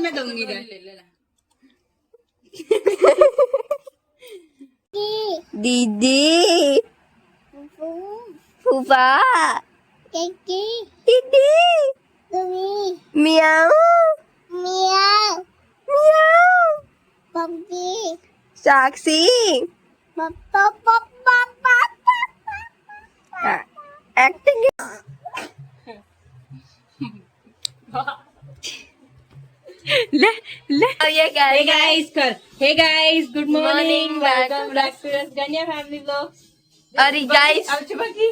मैं दूंगी। दीदी, फूफा, दीदी, मियाऊ, मियाऊ, साक्षी, एक्टिंग। ले ले अब ये क्या हे है? गाइस कर hey guys good morning Morning, welcome back to Ganiya family vlog. अरे गाइस, अब चुप की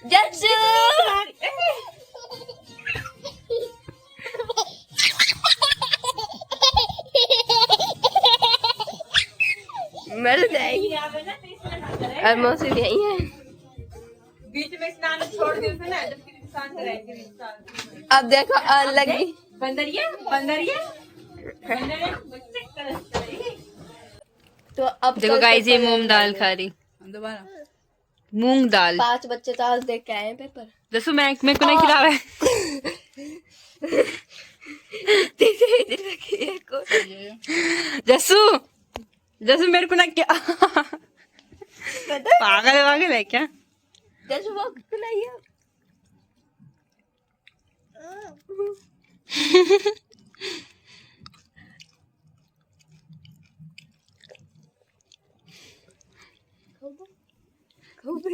जस्सू, मर जाएगी। और मौसी भी यही है। बीच में स्नान छोड़ दी उसे ना, जब फिर शांत रहेगी। अब देखो अलग ही बंदरिया बंदरिया बंदरिया तो अब देखो गाइस ये मूंग दाल खा रही। दोबारा मूंग दाल। 5 बच्चे तो आज देख के आए हैं पेपर। जसू मैं को नहीं खिलावा है। जसू जसू मेरे को ना क्या पागल वागल है क्या? जस्सू वो खिलाइए।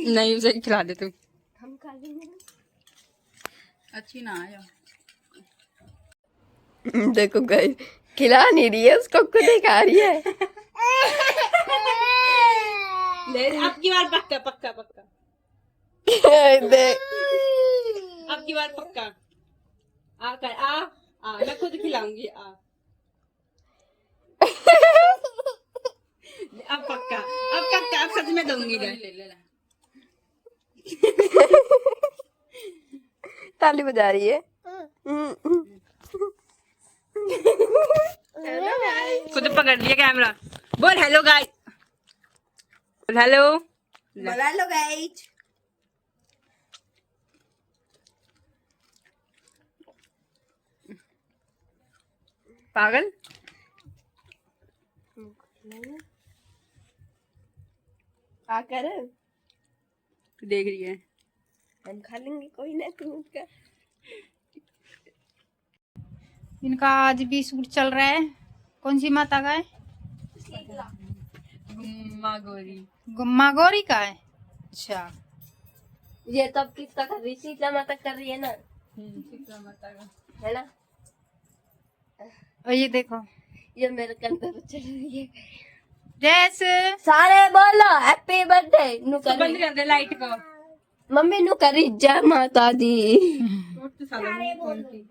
नहीं उसे खिला दे तू। हम खा लेंगे। अच्छी ना आया। देखो गाइस, खिला नहीं रही है उसको, खुद ही खा रही है। ले अब की बार पक्का पक्का पक्का देख, अब की बार पक्का आ कर आ मैं खुद खिलाऊंगी अब पक्का अब सच में दूंगी। ले ताली बजा रही है। खुद पकड़ लिया कैमरा। बोल हेलो गाइस, बोल हेलो। बना लो गाइस। पागल आकर देख रही है। हम खा लेंगे, कोई ना तू का। इनका आज भी सूट चल रहा है। कौन सी माता का है? गुम्मा गौरी। गुम्मा गौरी का है। अच्छा, ये तब किसका कर रही? शीतला माता कर रही है ना, शीतला माता का है ना? और ये देखो ये मेरे कंधे पे चढ़ रही है। जैसे सारे बोलो हैप्पी बर्थडे नु तो बंद करी। कर दे लाइट को। मम्मी नु करी जय माता दी। तो साला नहीं खोलती।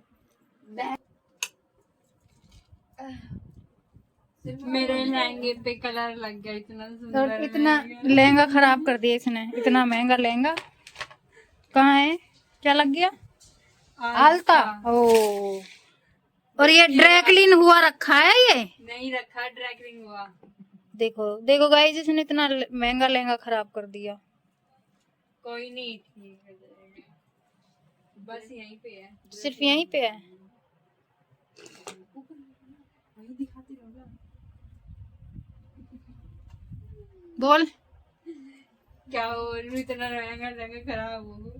मेरे लहंगे पे कलर लग गया, इतना सुंदर। और इतना लहंगा खराब कर दिया इसने। इतना महंगा लहंगा कहाँ है? क्या लग गया? आलता। ओ, और ये ड्राई क्लीन हुआ रखा है ये? नहीं रखा, ड्राई क्लीन हुआ। देखो देखो गाइस, इसने इतना महंगा लहंगा खराब कर दिया। कोई नहीं, ठीक है बस यहीं पे है। सिर्फ यहीं पे है। वही दिखाती रहूंगा। बोल, क्या हो इतना लहंगा लहंगा खराब हो।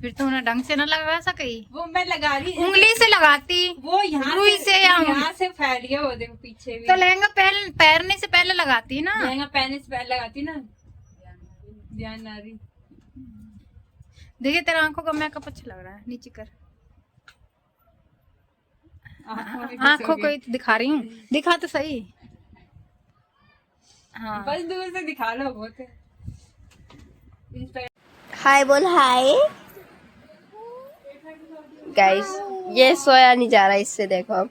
फिर तो उन्हें ढंग से न लगा सकी। वो मैं लगा रही, उंगली से लगाती। वो यहाँ रुई से या यहाँ से फैल गया। वो देखो पीछे भी। तो लहंगा पहनने से पहले लगाती ना। लहंगा पहनने से पहले लगाती ना। ध्यान ना रही। देखिए तेरा आंखों का मेकअप अच्छा लग रहा है। नीचे कर, आंखों को ही तो दिखा रही हूँ। दिखा तो सही। हाँ, बस दूर से दिखा लो बहुत है। हाय बोल हाय गाइस। ये सोया नहीं जा रहा इससे, देखो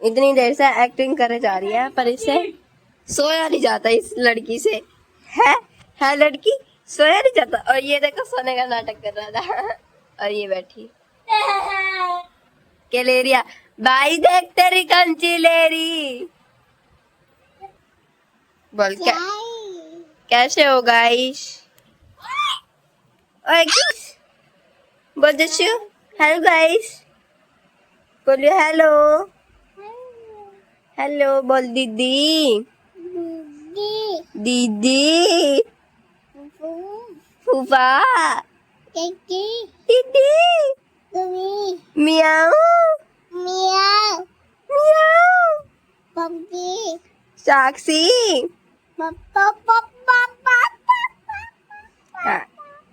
इतनी देर से एक्टिंग करे जा रही है पर इससे सोया नहीं जाता इस लड़की से। है लड़की सोया नहीं जाता। और ये देखो सोने का नाटक कर रहा था। और ये बैठी के ले रिया भाई, देख तेरी कंची ले रही। बोल क्या, कैसे हो गाइस? बोल जस्सू हेलो गाइस। बोलिए हेलो। हेलो बोल दीदी। दीदी। फूफा। दीदी। मियाऊ। मियाऊ। साक्षी।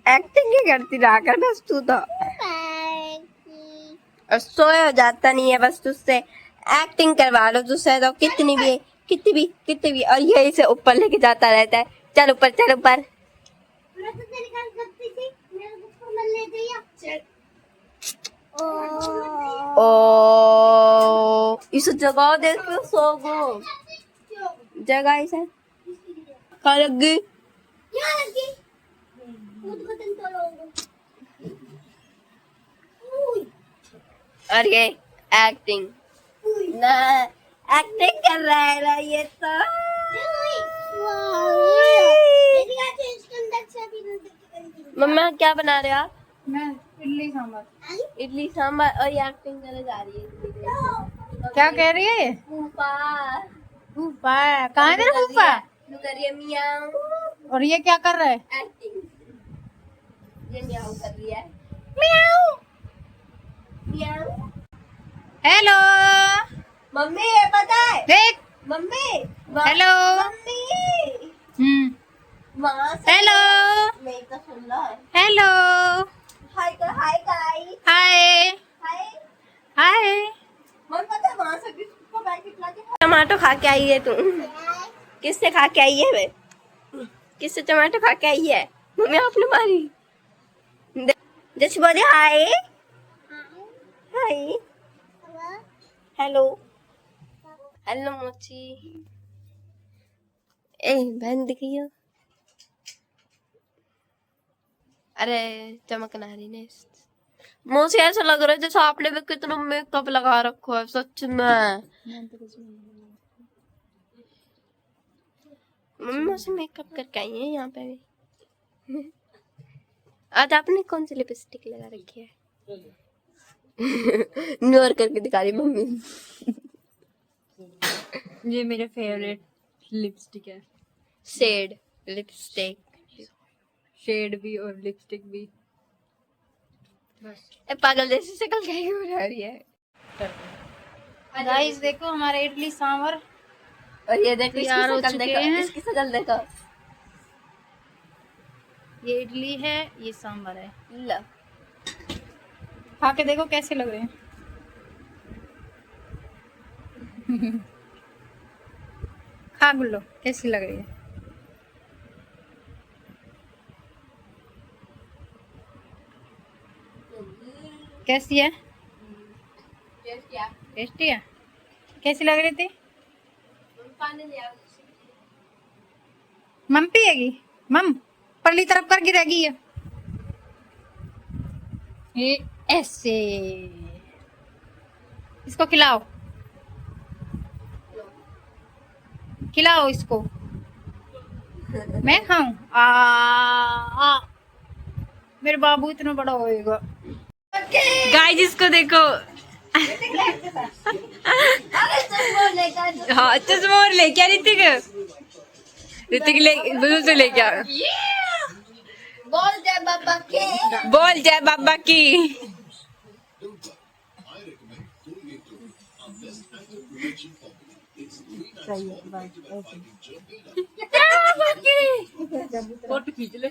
एक्टिंग ही करती रहा कर बस तू तो। और सोया जाता नहीं है बस तुझसे एक्टिंग करवा लो तुझसे तो कितनी भी और यही से ऊपर लेके जाता रहता है। चल ऊपर चल ऊपर। ओ इस जगह देख के सो गो जगह इसे कहाँ लग गई। और ये एक्टिंग ना एक्टिंग कर रहा है ना ये तो। मम्मा क्या बना रहे हो आप? मैं इडली सांभर। इडली सांभर और ये एक्टिंग करने जा रही है। क्या कह रही है ये? फूफा। फूफा कहाँ है तेरा फूफा? तू करिए मियाऊ। और ये क्या कर रहा है? एक्टिंग। ये मियाऊ कर रही है। म्याऊ। मियाऊ। हेलो मम्मी ये पता है देख। Mummy hello. मम्मी वहाँ से हेलो मैं तो सुन रहा है। हेलो हाय गाइस हाय हाय। हाय। मन पता है वहाँ से बिस्कुट का पैकेट लाके टमाटो खा के आई है तू। किससे खा के आई है वे? किससे टमाटो खा के आई है? मम्मी आपने मारी। जैसे बोले हाय हाय हेलो हेलो मोची। ए बहन दिखी हो? अरे चमकना रही ने मुझे ऐसा लग रहा है जैसे आपने भी कितना मेकअप लगा रखा है सच में। मम्मी मुझे मेकअप करके आई है यहाँ पे भी। आज आपने कौन सी लिपस्टिक लगा रखी है? नोर करके दिखा रही मम्मी। ये मेरे फेवरेट लिपस्टिक है। शेड लिपस्टिक शेड भी और लिपस्टिक भी। ए पागल जैसी शक्ल क्या हो रही है। गाइस देखो हमारे इडली सांभर और ये देखो तैयार हो इसकी शक्ल चुके देखो हैं। इसकी शक्ल देखो। ये इडली है ये सांभर है। लो खा के देखो कैसे लग रहे हैं। खा लो कैसी लग रही है। कैसी है? टेस्टी है। कैसी लग रही थी? मम पिएगी? मम परली तरफ कर गिरेगी ये ऐसे। इसको खिलाओ खिलाओ इसको। मैं खाऊं? आ मेरे बाबू इतना बड़ा होएगा। गाइस इसको देखो। हाँ चश्मा और ले क्या ऋतिक? ऋतिक ले बुजुर्ग से ले क्या? बोल जय बाबा के। बोल जय बाबा की। फोटो खींच ले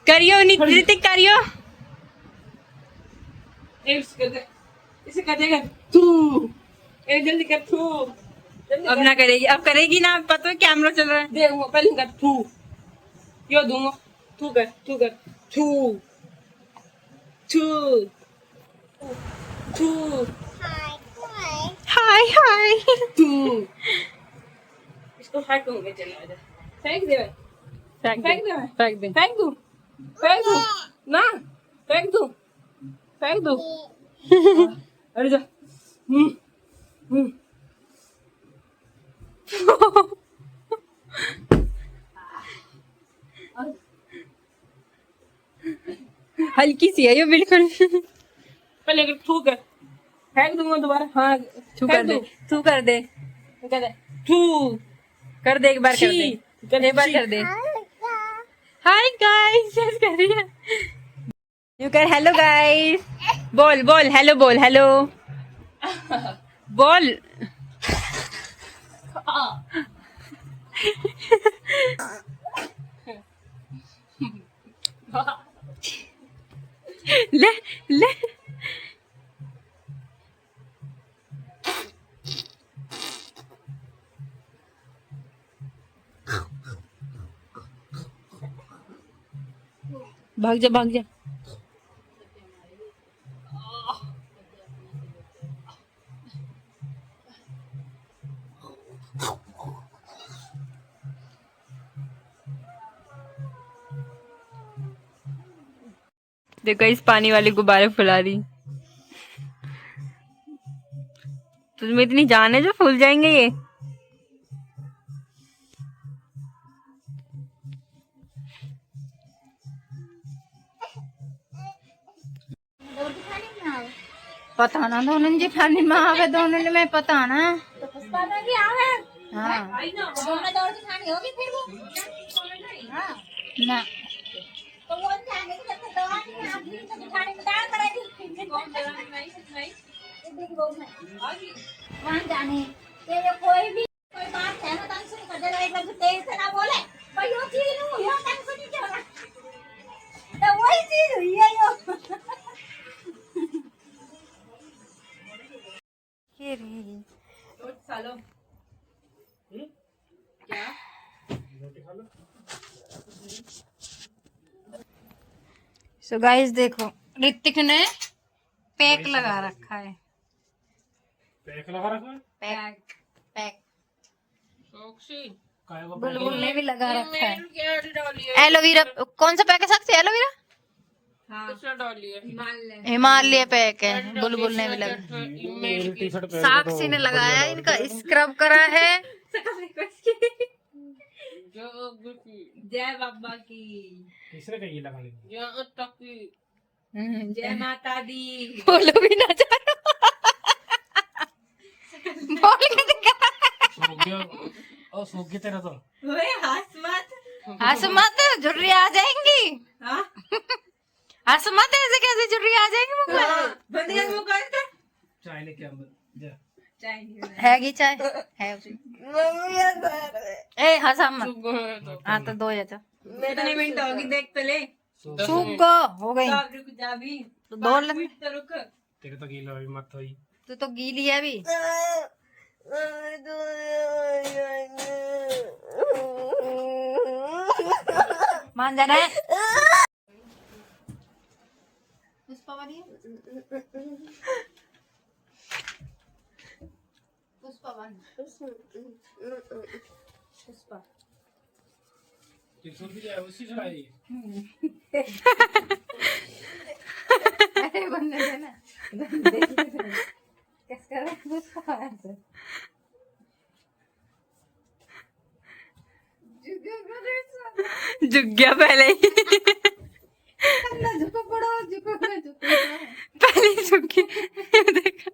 करियो ऋतिक करियो। इसे कर देगा तू। जल्दी कर तू। अब ना करेगी अब करेगी ना पता है कैमरा चल रहा है। देखो पहले कर तू यो दूंगा तू कर तू तू तू हाय हाय तू इसको फेंक दूंगा चलो फेंक दे फेंक दे फेंक दू ना फेंक दू अरे जा हल्की सी है ये बिल्कुल। पहले थू कर, फेंक दूंगा दोबारा। हाँ थू कर दे, थू कर दे, थू कर दे, एक बार कर दे, एक बार कर दे। हाय गाइस, यस कर रही है। यू कर हेलो गाइस, बोल बोल हेलो, बोल हेलो, बोल। ले ले भाग जा, भाग जा। देखो इस पानी वाले गुब्बारे फुला रही। तुझमें इतनी जान है जो फूल जाएंगे ये। पता ना दोनों जी पानी में आवे, दोनों ने मैं पता ना। तो पुष्पा में भी आवे। हाँ दोनों दौड़ के खानी होगी फिर वो। हाँ ना तो वो जाने के जब दवा नहीं आती तो दिखाने में डाल पड़ेगी। वहाँ जाने ये कोई भी कोई बात है ना टेंशन कर देना, एक बार तो तेज से ना बोले भाई यो चीज नहीं यो टेंशन नहीं क्यों ना, तो वही चीज हुई है यो। ये रही सालो क्या सो गाइस देखो ऋतिक ने पैक लगा रखा है। पैक लगा रखा है? पैक पैक काय को बुलबुल ने भी लगा रखा है। क्या डाली है? एलोवेरा कौन सा पैक है साक्षी? एलोवेरा हाँ किसने डाली है? हिमालय। हिमालय पैक है। बुलबुल ने भी लगा, मेरी टी शर्ट पहन साक्षी ने लगाया, इनका स्क्रब करा है। जय बाबा की, किसने कही लगाने की? जय तकी, जय माता दी। बोलो भी ना जानो। बोल के दिखा। सूख गया, ओ सूख गया तेरा तो। ओए हंस मत। हंस मत, झुर्री आ जाएंगी। हाँ हंस मत, ऐसे कैसे झुर्री आ जाएंगी मुंह में? बंद कर मुंह कर दे। चाय लेके आ जा। चाय नहीं बना। हैगी चाय है उसी। ए हंसा मत। हाँ तो दो या तो कितने मिनट होगी देख तो ले। सूख गो हो गई तो अब रुक जा भी। तो दो 5 मिनट तो रुक। तेरे तो गीला भी मत होई। तू तो गीली है अभी। मान जाना है। पुष्पा वाली है? पुष्पा वन। पुष्पा 100 रुपया उसी से आई। अरे बनने देना। कैसे कर पुष्पा ऐसे? झुक गया पहले ही। झुको पड़ो, झुको पहले ही झुक गया। देखा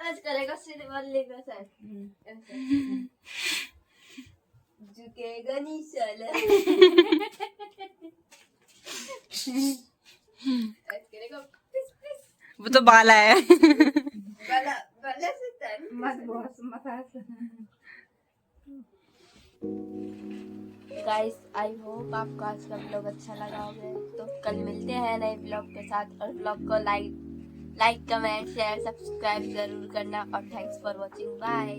आज करेगा सिर वाले का सर झुकेगा नहीं साला। आज करेगा पिस पिस वो तो बाला है। गला गले से तन मत बॉस मत। गाइस आई होप आपको आज का ब्लॉग अच्छा लगा होगा। तो कल मिलते हैं नए ब्लॉग के साथ, और ब्लॉग को लाइक कमेंट शेयर सब्सक्राइब जरूर करना, और थैंक्स फॉर वॉचिंग, बाय।